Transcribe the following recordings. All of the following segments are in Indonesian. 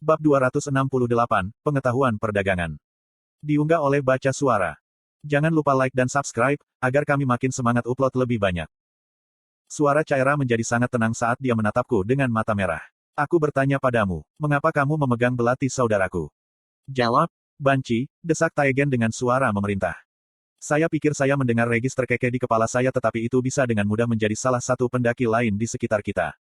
Bab 268, Pengetahuan Perdagangan. Diunggah oleh Baca Suara. Jangan lupa like dan subscribe, agar kami makin semangat upload lebih banyak. Suara Chaira menjadi sangat tenang saat dia menatapku dengan mata merah. Aku bertanya padamu, mengapa kamu memegang belati saudaraku? Jawab, Banci, desak Taegen dengan suara memerintah. Saya pikir saya mendengar register keke di kepala saya, tetapi itu bisa dengan mudah menjadi salah satu pendaki lain di sekitar kita.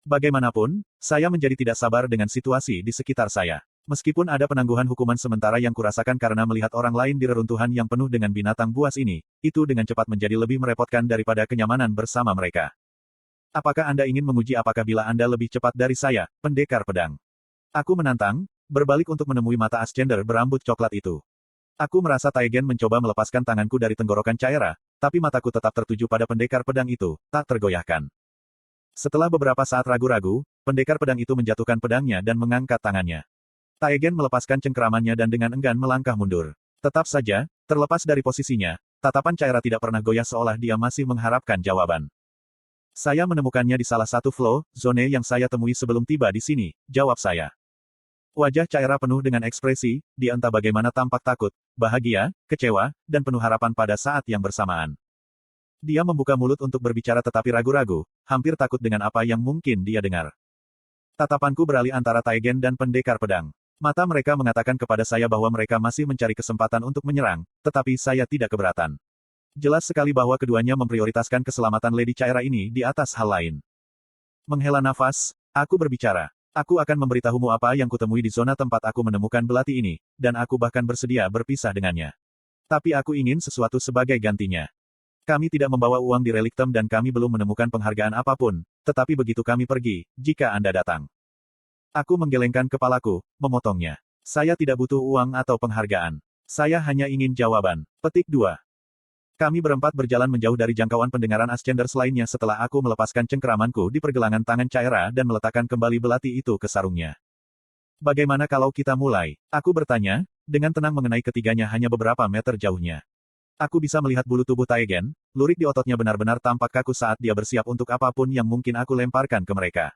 Bagaimanapun, saya menjadi tidak sabar dengan situasi di sekitar saya. Meskipun ada penangguhan hukuman sementara yang kurasakan karena melihat orang lain di reruntuhan yang penuh dengan binatang buas ini, itu dengan cepat menjadi lebih merepotkan daripada kenyamanan bersama mereka. Apakah Anda ingin menguji apakah bila Anda lebih cepat dari saya, pendekar pedang? Aku menantang, berbalik untuk menemui mata Ascender berambut coklat itu. Aku merasa Taegen mencoba melepaskan tanganku dari tenggorokan Chaira, tapi mataku tetap tertuju pada pendekar pedang itu, tak tergoyahkan. Setelah beberapa saat ragu-ragu, pendekar pedang itu menjatuhkan pedangnya dan mengangkat tangannya. Taegen melepaskan cengkeramannya dan dengan enggan melangkah mundur. Tetap saja, terlepas dari posisinya, tatapan Chaira tidak pernah goyah seolah dia masih mengharapkan jawaban. Saya menemukannya di salah satu flow zone yang saya temui sebelum tiba di sini, jawab saya. Wajah Chaira penuh dengan ekspresi, dia entah bagaimana tampak takut, bahagia, kecewa, dan penuh harapan pada saat yang bersamaan. Dia membuka mulut untuk berbicara tetapi ragu-ragu, hampir takut dengan apa yang mungkin dia dengar. Tatapanku beralih antara Taegen dan pendekar pedang. Mata mereka mengatakan kepada saya bahwa mereka masih mencari kesempatan untuk menyerang, tetapi saya tidak keberatan. Jelas sekali bahwa keduanya memprioritaskan keselamatan Lady Chaira ini di atas hal lain. Menghela nafas, aku berbicara. Aku akan memberitahumu apa yang kutemui di zona tempat aku menemukan belati ini, dan aku bahkan bersedia berpisah dengannya. Tapi aku ingin sesuatu sebagai gantinya. Kami tidak membawa uang di reliktem dan kami belum menemukan penghargaan apapun, tetapi begitu kami pergi, jika Anda datang. Aku menggelengkan kepalaku, memotongnya. Saya tidak butuh uang atau penghargaan. Saya hanya ingin jawaban. Petik 2. Kami berempat berjalan menjauh dari jangkauan pendengaran Ascender lainnya setelah aku melepaskan cengkeramanku di pergelangan tangan Chaira dan meletakkan kembali belati itu ke sarungnya. Bagaimana kalau kita mulai? Aku bertanya, dengan tenang mengenai ketiganya hanya beberapa meter jauhnya. Aku bisa melihat bulu tubuh Taegen, lurik di ototnya benar-benar tampak kaku saat dia bersiap untuk apapun yang mungkin aku lemparkan ke mereka.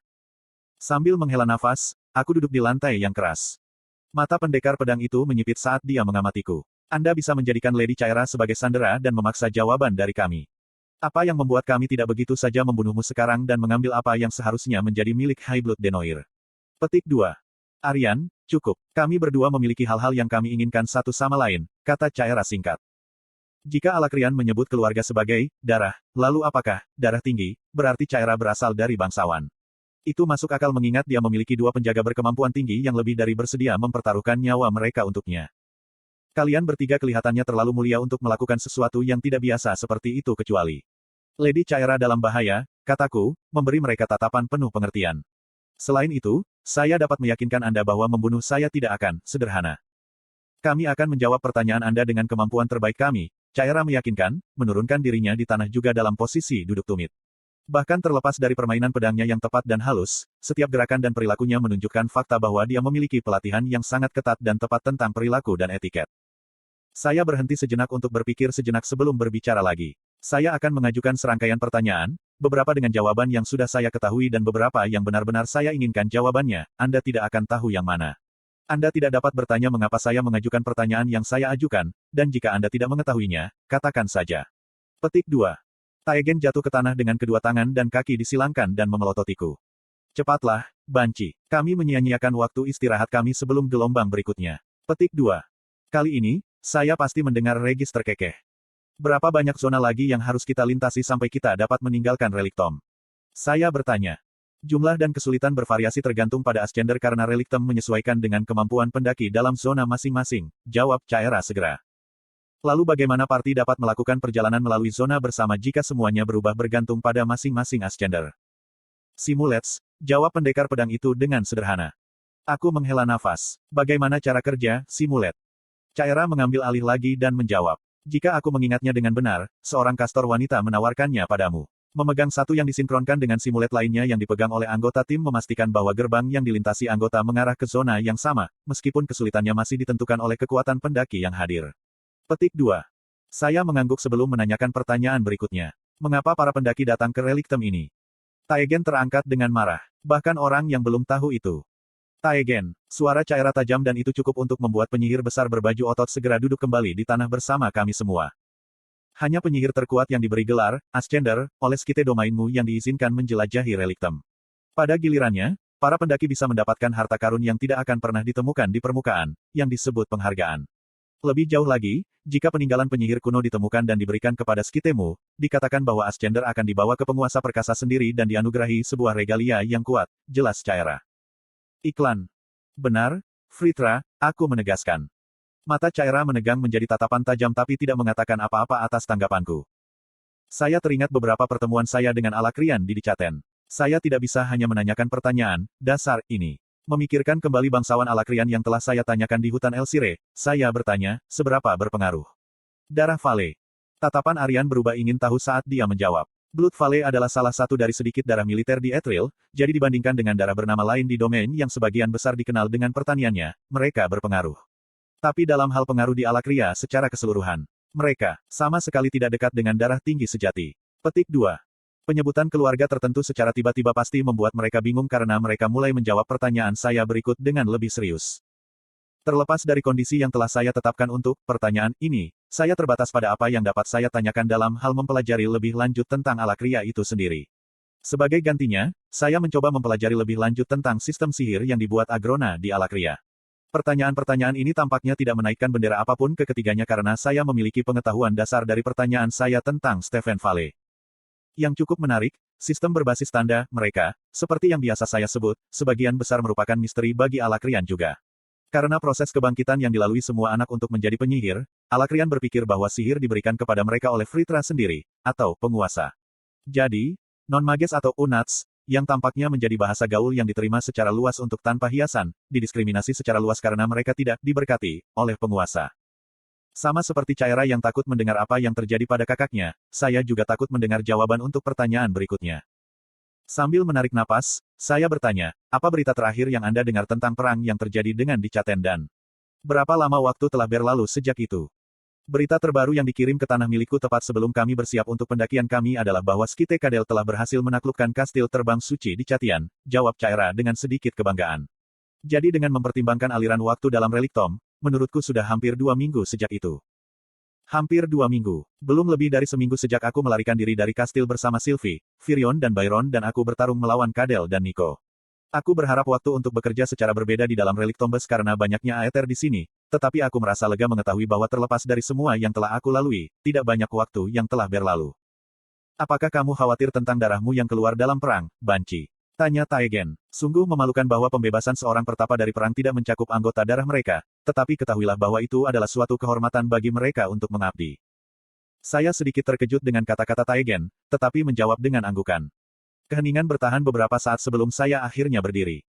Sambil menghela nafas, aku duduk di lantai yang keras. Mata pendekar pedang itu menyipit saat dia mengamatiku. Anda bisa menjadikan Lady Chaira sebagai sandera dan memaksa jawaban dari kami. Apa yang membuat kami tidak begitu saja membunuhmu sekarang dan mengambil apa yang seharusnya menjadi milik Highblood Denoir? Petik 2. Aryan, cukup. Kami berdua memiliki hal-hal yang kami inginkan satu sama lain, kata Chaira singkat. Jika Alakrian menyebut keluarga sebagai darah, lalu apakah darah tinggi berarti Chaira berasal dari bangsawan? Itu masuk akal mengingat dia memiliki dua penjaga berkemampuan tinggi yang lebih dari bersedia mempertaruhkan nyawa mereka untuknya. Kalian bertiga kelihatannya terlalu mulia untuk melakukan sesuatu yang tidak biasa seperti itu kecuali Lady Chaira dalam bahaya, kataku, memberi mereka tatapan penuh pengertian. Selain itu, saya dapat meyakinkan Anda bahwa membunuh saya tidak akan sederhana. Kami akan menjawab pertanyaan Anda dengan kemampuan terbaik kami, Chaira meyakinkan, menurunkan dirinya di tanah juga dalam posisi duduk tumit. Bahkan terlepas dari permainan pedangnya yang tepat dan halus, setiap gerakan dan perilakunya menunjukkan fakta bahwa dia memiliki pelatihan yang sangat ketat dan tepat tentang perilaku dan etiket. Saya berhenti sejenak untuk berpikir sejenak sebelum berbicara lagi. Saya akan mengajukan serangkaian pertanyaan, beberapa dengan jawaban yang sudah saya ketahui dan beberapa yang benar-benar saya inginkan jawabannya, Anda tidak akan tahu yang mana. Anda tidak dapat bertanya mengapa saya mengajukan pertanyaan yang saya ajukan, dan jika Anda tidak mengetahuinya, katakan saja. Petik 2. Taegen jatuh ke tanah dengan kedua tangan dan kaki disilangkan dan memelototiku. Cepatlah, Banci. Kami menyia-nyiakan waktu istirahat kami sebelum gelombang berikutnya. Petik 2. Kali ini, saya pasti mendengar register kekeh. Berapa banyak zona lagi yang harus kita lintasi sampai kita dapat meninggalkan reliktom? Saya bertanya. Jumlah dan kesulitan bervariasi tergantung pada Ascender karena reliktem menyesuaikan dengan kemampuan pendaki dalam zona masing-masing, jawab Chaira segera. Lalu bagaimana party dapat melakukan perjalanan melalui zona bersama jika semuanya berubah bergantung pada masing-masing Ascender? Simulets, jawab pendekar pedang itu dengan sederhana. Aku menghela nafas. Bagaimana cara kerja, Simulet? Chaira mengambil alih lagi dan menjawab. Jika aku mengingatnya dengan benar, seorang kastor wanita menawarkannya padamu. Memegang satu yang disinkronkan dengan simulet lainnya yang dipegang oleh anggota tim memastikan bahwa gerbang yang dilintasi anggota mengarah ke zona yang sama, meskipun kesulitannya masih ditentukan oleh kekuatan pendaki yang hadir. Petik 2. Saya mengangguk sebelum menanyakan pertanyaan berikutnya. Mengapa para pendaki datang ke reliktem ini? Taegen terangkat dengan marah. Bahkan orang yang belum tahu itu. Taegen. Suara Caira tajam dan itu cukup untuk membuat penyihir besar berbaju otot segera duduk kembali di tanah bersama kami semua. Hanya penyihir terkuat yang diberi gelar, Ascender, oleh skite domainmu yang diizinkan menjelajahi reliktem. Pada gilirannya, para pendaki bisa mendapatkan harta karun yang tidak akan pernah ditemukan di permukaan, yang disebut penghargaan. Lebih jauh lagi, jika peninggalan penyihir kuno ditemukan dan diberikan kepada skitemu, dikatakan bahwa Ascender akan dibawa ke penguasa perkasa sendiri dan dianugerahi sebuah regalia yang kuat, jelas Caira. Iklan. Benar, Fritra, aku menegaskan. Mata Caira menegang menjadi tatapan tajam tapi tidak mengatakan apa-apa atas tanggapanku. Saya teringat beberapa pertemuan saya dengan Alakrian di Dicaten. Saya tidak bisa hanya menanyakan pertanyaan dasar ini. Memikirkan kembali bangsawan Alakrian yang telah saya tanyakan di hutan Elsire, saya bertanya, seberapa berpengaruh? Darah Vale. Tatapan Aryan berubah ingin tahu saat dia menjawab. Blood Vale adalah salah satu dari sedikit darah militer di Ethril, jadi dibandingkan dengan darah bernama lain di domain yang sebagian besar dikenal dengan pertaniannya, mereka berpengaruh. Tapi dalam hal pengaruh di Alakria secara keseluruhan, mereka sama sekali tidak dekat dengan darah tinggi sejati. Petik 2. Penyebutan keluarga tertentu secara tiba-tiba pasti membuat mereka bingung karena mereka mulai menjawab pertanyaan saya berikut dengan lebih serius. Terlepas dari kondisi yang telah saya tetapkan untuk pertanyaan ini, saya terbatas pada apa yang dapat saya tanyakan dalam hal mempelajari lebih lanjut tentang Alakria itu sendiri. Sebagai gantinya, saya mencoba mempelajari lebih lanjut tentang sistem sihir yang dibuat Agrona di Alakria. Pertanyaan-pertanyaan ini tampaknya tidak menaikkan bendera apapun ke ketiganya karena saya memiliki pengetahuan dasar dari pertanyaan saya tentang Stephen Vale. Yang cukup menarik, sistem berbasis tanda mereka, seperti yang biasa saya sebut, sebagian besar merupakan misteri bagi Alakrian juga. Karena proses kebangkitan yang dilalui semua anak untuk menjadi penyihir, Alakrian berpikir bahwa sihir diberikan kepada mereka oleh Fritra sendiri, atau penguasa. Jadi, non-mages atau unats, yang tampaknya menjadi bahasa gaul yang diterima secara luas untuk tanpa hiasan, didiskriminasi secara luas karena mereka tidak diberkati oleh penguasa. Sama seperti Caira yang takut mendengar apa yang terjadi pada kakaknya, saya juga takut mendengar jawaban untuk pertanyaan berikutnya. Sambil menarik napas, saya bertanya, apa berita terakhir yang Anda dengar tentang perang yang terjadi dengan Dicaten dan berapa lama waktu telah berlalu sejak itu? Berita terbaru yang dikirim ke tanah milikku tepat sebelum kami bersiap untuk pendakian kami adalah bahwa Skite Kadel telah berhasil menaklukkan kastil terbang suci di Catian, jawab Caira dengan sedikit kebanggaan. Jadi dengan mempertimbangkan aliran waktu dalam reliktom, menurutku sudah hampir 2 minggu sejak itu. Hampir 2 minggu. Belum lebih dari seminggu sejak aku melarikan diri dari kastil bersama Sylvie, Virion dan Byron dan aku bertarung melawan Kadel dan Nico. Aku berharap waktu untuk bekerja secara berbeda di dalam relik Tombes karena banyaknya aether di sini, tetapi aku merasa lega mengetahui bahwa terlepas dari semua yang telah aku lalui, tidak banyak waktu yang telah berlalu. Apakah kamu khawatir tentang darahmu yang keluar dalam perang, Banci? Tanya Taegen. Sungguh memalukan bahwa pembebasan seorang pertapa dari perang tidak mencakup anggota darah mereka, tetapi ketahuilah bahwa itu adalah suatu kehormatan bagi mereka untuk mengabdi. Saya sedikit terkejut dengan kata-kata Taegen, tetapi menjawab dengan anggukan. Keheningan bertahan beberapa saat sebelum saya akhirnya berdiri.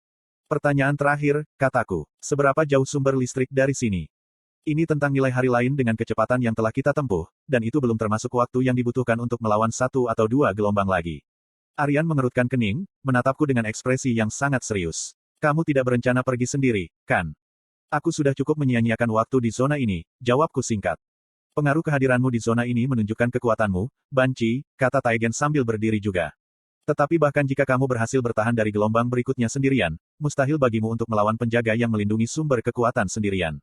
Pertanyaan terakhir, kataku, seberapa jauh sumber listrik dari sini? Ini tentang nilai hari lain dengan kecepatan yang telah kita tempuh, dan itu belum termasuk waktu yang dibutuhkan untuk melawan 1 atau 2 gelombang lagi. Aryan mengerutkan kening, menatapku dengan ekspresi yang sangat serius. Kamu tidak berencana pergi sendiri, kan? Aku sudah cukup menyia-nyiakan waktu di zona ini, jawabku singkat. Pengaruh kehadiranmu di zona ini menunjukkan kekuatanmu, Banci, kata Taegen sambil berdiri juga. Tetapi bahkan jika kamu berhasil bertahan dari gelombang berikutnya sendirian, mustahil bagimu untuk melawan penjaga yang melindungi sumber kekuatan sendirian.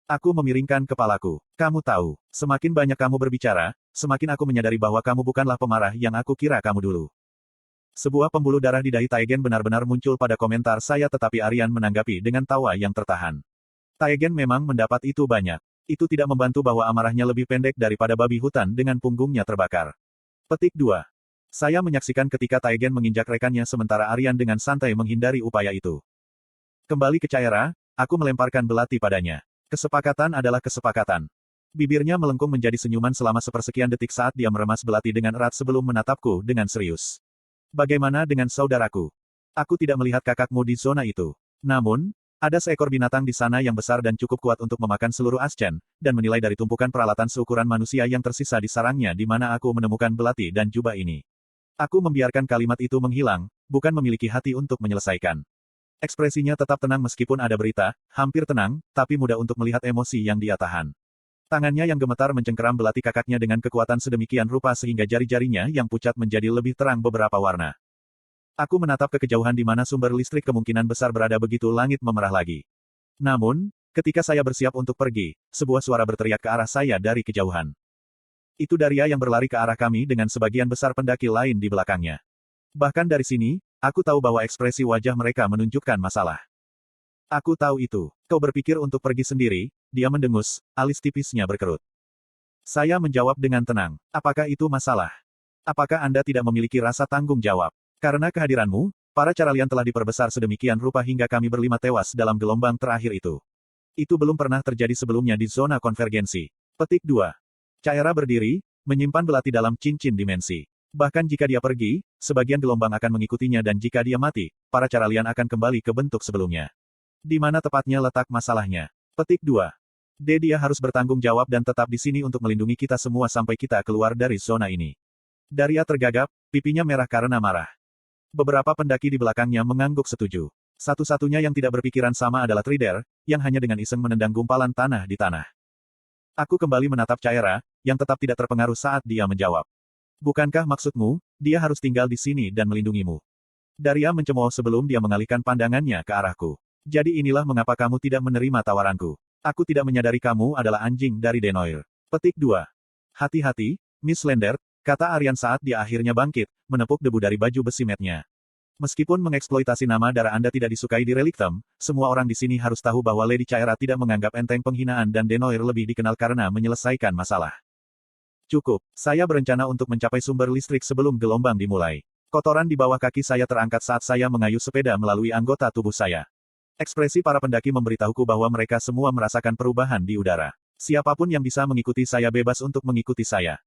Aku memiringkan kepalaku. Kamu tahu, semakin banyak kamu berbicara, semakin aku menyadari bahwa kamu bukanlah pemarah yang aku kira kamu dulu. Sebuah pembuluh darah di dahi Taegen benar-benar muncul pada komentar saya tetapi Aryan menanggapi dengan tawa yang tertahan. Taegen memang mendapat itu banyak. Itu tidak membantu bahwa amarahnya lebih pendek daripada babi hutan dengan punggungnya terbakar. Petik 2. Saya menyaksikan ketika Taegen menginjak rekannya sementara Aryan dengan santai menghindari upaya itu. Kembali ke Caira, aku melemparkan belati padanya. Kesepakatan adalah kesepakatan. Bibirnya melengkung menjadi senyuman selama sepersekian detik saat dia meremas belati dengan erat sebelum menatapku dengan serius. Bagaimana dengan saudaraku? Aku tidak melihat kakakmu di zona itu. Namun, ada seekor binatang di sana yang besar dan cukup kuat untuk memakan seluruh Ascen, dan menilai dari tumpukan peralatan seukuran manusia yang tersisa di sarangnya di mana aku menemukan belati dan jubah ini. Aku membiarkan kalimat itu menghilang, bukan memiliki hati untuk menyelesaikan. Ekspresinya tetap tenang meskipun ada berita, hampir tenang, tapi mudah untuk melihat emosi yang dia tahan. Tangannya yang gemetar mencengkeram belati kakaknya dengan kekuatan sedemikian rupa sehingga jari-jarinya yang pucat menjadi lebih terang beberapa warna. Aku menatap ke kejauhan di mana sumber listrik kemungkinan besar berada begitu langit memerah lagi. Namun, ketika saya bersiap untuk pergi, sebuah suara berteriak ke arah saya dari kejauhan. Itu Daria yang berlari ke arah kami dengan sebagian besar pendaki lain di belakangnya. Bahkan dari sini, aku tahu bahwa ekspresi wajah mereka menunjukkan masalah. Aku tahu itu. Kau berpikir untuk pergi sendiri, dia mendengus, alis tipisnya berkerut. Saya menjawab dengan tenang. Apakah itu masalah? Apakah Anda tidak memiliki rasa tanggung jawab? Karena kehadiranmu, para caralian telah diperbesar sedemikian rupa hingga kami berlima tewas dalam gelombang terakhir itu. Itu belum pernah terjadi sebelumnya di zona konvergensi. Petik 2. Caira berdiri, menyimpan belati dalam cincin dimensi. Bahkan jika dia pergi, sebagian gelombang akan mengikutinya dan jika dia mati, para caralian akan kembali ke bentuk sebelumnya. Di mana tepatnya letak masalahnya? Petik 2. Dia harus bertanggung jawab dan tetap di sini untuk melindungi kita semua sampai kita keluar dari zona ini. Daria tergagap, pipinya merah karena marah. Beberapa pendaki di belakangnya mengangguk setuju. Satu-satunya yang tidak berpikiran sama adalah Trider, yang hanya dengan iseng menendang gumpalan tanah di tanah. Aku kembali menatap Caira, yang tetap tidak terpengaruh saat dia menjawab. Bukankah maksudmu, dia harus tinggal di sini dan melindungimu? Daria mencemooh sebelum dia mengalihkan pandangannya ke arahku. Jadi inilah mengapa kamu tidak menerima tawaranku. Aku tidak menyadari kamu adalah anjing dari Denoir. Petik 2. Hati-hati, Miss Lendert, kata Aryan saat dia akhirnya bangkit, menepuk debu dari baju besi matnya. Meskipun mengeksploitasi nama darah Anda tidak disukai di Relictum, semua orang di sini harus tahu bahwa Lady Caira tidak menganggap enteng penghinaan dan Denoir lebih dikenal karena menyelesaikan masalah. Cukup, saya berencana untuk mencapai sumber listrik sebelum gelombang dimulai. Kotoran di bawah kaki saya terangkat saat saya mengayuh sepeda melalui anggota tubuh saya. Ekspresi para pendaki memberitahuku bahwa mereka semua merasakan perubahan di udara. Siapapun yang bisa mengikuti saya bebas untuk mengikuti saya.